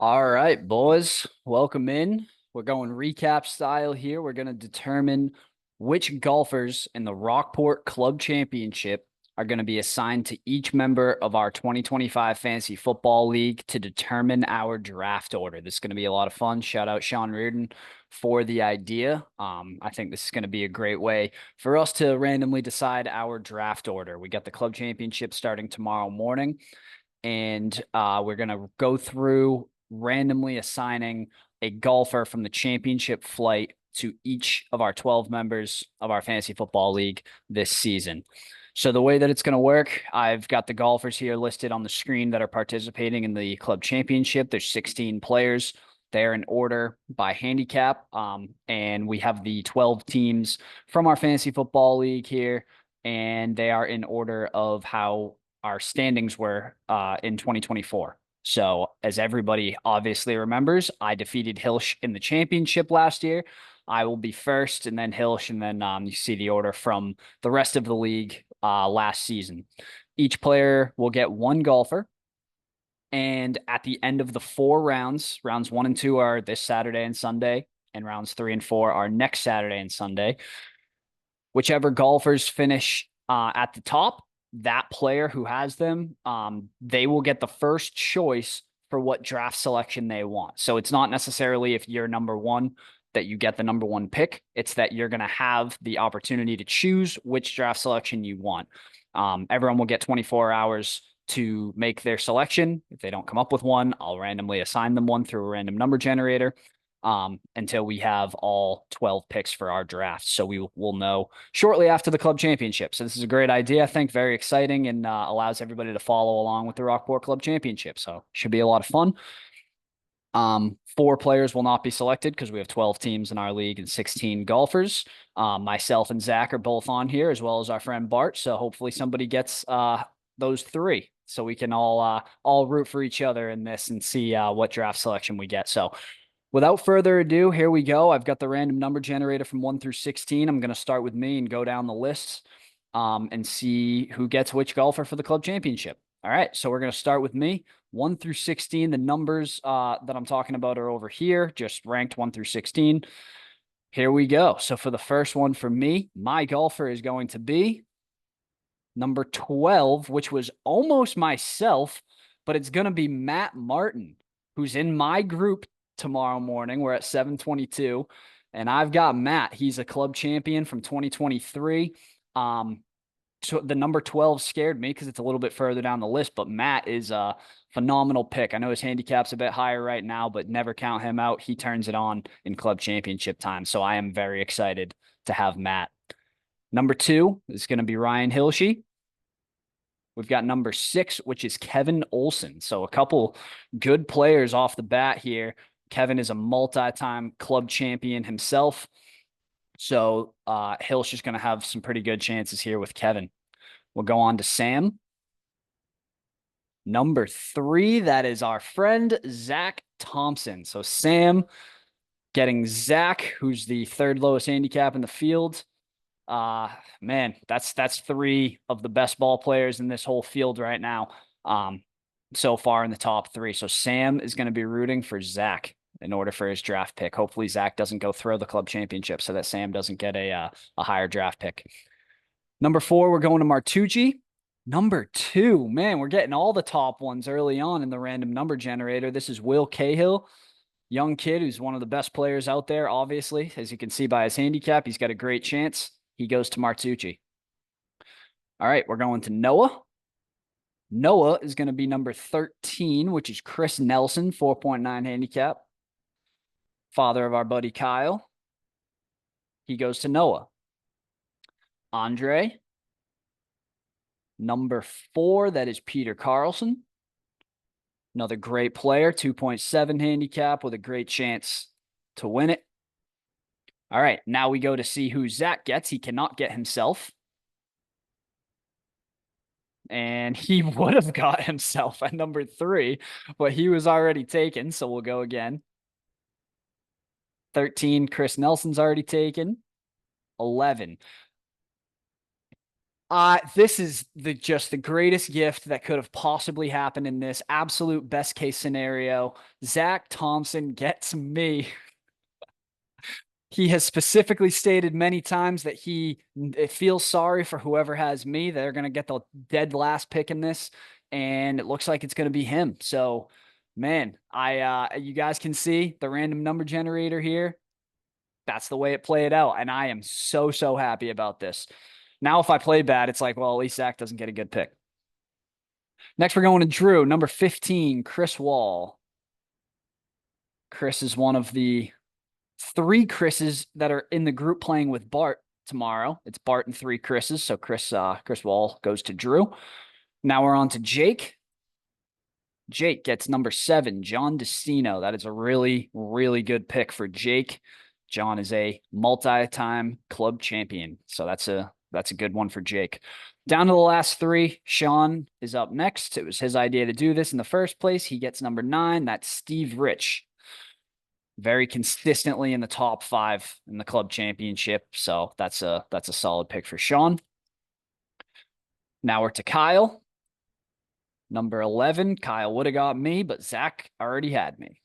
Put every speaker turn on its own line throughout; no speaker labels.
All right, boys, welcome in. We're going recap style here. We're going to determine which golfers in the Rockport Club Championship are going to be assigned to each member of our 2025 Fantasy Football League to determine our draft order. This is going to be a lot of fun. Shout out Sean Reardon for the idea. I think this is going to be a great way for us to randomly decide our draft order. We got the Club Championship starting tomorrow morning, and we're going to go through randomly assigning a golfer from the championship flight to each of our 12 members of our fantasy football league this season. So the way that it's going to work, I've got the golfers here listed on the screen that are participating in the club championship. There's 16 players. They're in order by handicap. And we have the 12 teams from our fantasy football league here, and they are in order of how our standings were in 2024. So, as everybody obviously remembers, I defeated Hilsch in the championship last year. I will be first, and then Hilsch, and then you see the order from the rest of the league last season. Each player will get one golfer. And at the end of the 4 rounds, rounds 1 and 2 are this Saturday and Sunday, and rounds 3 and 4 are next Saturday and Sunday. Whichever golfers finish at the top, that player who has them, they will get the first choice for what draft selection they want. So it's not necessarily if you're number one that you get the number one pick. It's that you're going to have the opportunity to choose which draft selection you want. Everyone will get 24 hours to make their selection. If they don't come up with one, I'll randomly assign them one through a random number generator until we have all 12 picks for our draft. So we will know shortly after the club championship. So this is a great idea, I think, very exciting, and allows everybody to follow along with the Rockport Club Championship. So should be a lot of fun. 4 players will not be selected because we have 12 teams in our league and 16 golfers. Myself and Zach are both on here, as well as our friend Bart. So hopefully somebody gets those 3, so we can all root for each other in this and see what draft selection we get. So without further ado, here we go. I've got the random number generator from 1 through 16. I'm going to start with me and go down the list and see who gets which golfer for the club championship. All right, so we're going to start with me. 1 through 16. The numbers that I'm talking about are over here, just ranked 1 through 16. Here we go. So for the first one for me, my golfer is going to be number 12, which was almost myself, but it's going to be Matt Martin, who's in my group tomorrow morning. We're at 7:22, and I've got Matt. He's a club champion from 2023. So the number 12 scared me because it's a little bit further down the list, but Matt is a phenomenal pick. I know his handicap's a bit higher right now, but never count him out. He turns it on in club championship time. So I am very excited to have Matt. Number 2 is going to be Ryan Hilshey. We've got number 6, which is Kevin Olson. So a couple good players off the bat here. Kevin is a multi-time club champion himself. So Hill's just going to have some pretty good chances here with Kevin. We'll go on to Sam. Number 3, that is our friend Zach Thompson. So Sam getting Zach, who's the 3rd lowest handicap in the field. Man, that's 3 of the best ball players in this whole field right now. So far in the top 3. So Sam is going to be rooting for Zach in order for his draft pick. Hopefully Zach doesn't go throw the club championship so that Sam doesn't get a higher draft pick. Number 4, we're going to Martucci. Number 2, man, we're getting all the top ones early on in the random number generator. This is Will Cahill, young kid who's one of the best players out there, obviously. As you can see by his handicap, he's got a great chance. He goes to Martucci. All right, we're going to Noah. Noah is going to be number 13, which is Chris Nelson, 4.9 handicap. Father of our buddy Kyle. He goes to Noah. Andre. Number 4, that is Peter Carlson. Another great player, 2.7 handicap with a great chance to win it. All right, now we go to see who Zach gets. He cannot get himself. And he would have got himself at number 3, but he was already taken, so we'll go again. 13, Chris Nelson's already taken. 11. This is just the greatest gift that could have possibly happened in this absolute best case scenario. Zach Thompson gets me. He has specifically stated many times that he feels sorry for whoever has me. They're going to get the dead last pick in this, and it looks like it's going to be him. So, man, you guys can see the random number generator here. That's the way it played out, and I am so happy about this. Now, if I play bad, it's like, well, at least Zach doesn't get a good pick. Next, we're going to Drew, number 15, Chris Wall. Chris is one of the three Chris's that are in the group playing with Bart tomorrow. It's Bart and three Chris's. So Chris Wall goes to Drew. Now we're on to Jake. Jake gets number 7, John Destino. That is a really good pick for Jake. John is a multi-time club champion. So that's a good one for Jake. Down to the last 3. Sean is up next. It was his idea to do this in the first place. He gets number 9. That's Steve Rich. Very consistently in the top 5 in the club championship. So that's a solid pick for Sean. Now we're to Kyle. Number 11, Kyle would have got me, but Zach already had me.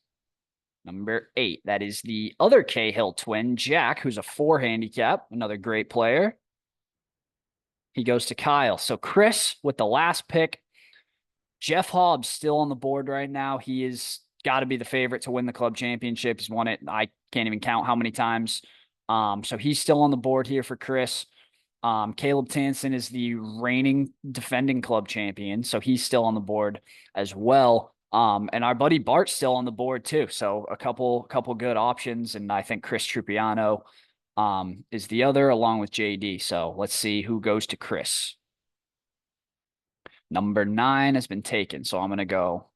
Number 8, that is the other Cahill twin, Jack, who's a 4 handicap, another great player. He goes to Kyle. So Chris with the last pick. Jeff Hobbs still on the board right now. He is got to be the favorite to win the club championship. He's won it. I can't even count how many times. So he's still on the board here for Chris. Caleb Tansen is the reigning defending club champion. So he's still on the board as well. And our buddy Bart's still on the board too. So a couple good options. And I think Chris Trupiano is the other along with JD. So let's see who goes to Chris. Number 9 has been taken. So I'm going to go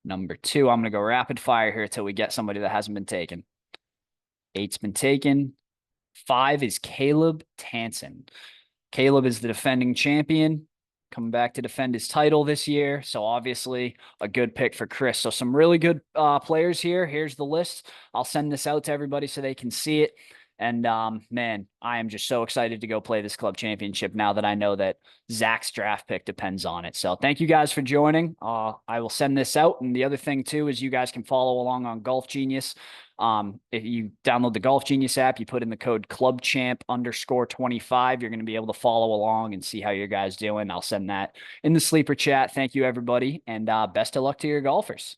number 2. I'm going to go rapid fire here until we get somebody that hasn't been taken. 8's been taken. 5 is Caleb Tansen. Caleb is the defending champion, coming back to defend his title this year. So obviously a good pick for Chris. So some really good players here. Here's the list. I'll send this out to everybody so they can see it. And man, I am just so excited to go play this club championship now that I know that Zach's draft pick depends on it. So thank you guys for joining. I will send this out. And the other thing too is you guys can follow along on Golf Genius. If you download the Golf Genius app, you put in the code clubchamp_25. You're going to be able to follow along and see how your guys doing. I'll send that in the sleeper chat. Thank you, everybody. And best of luck to your golfers.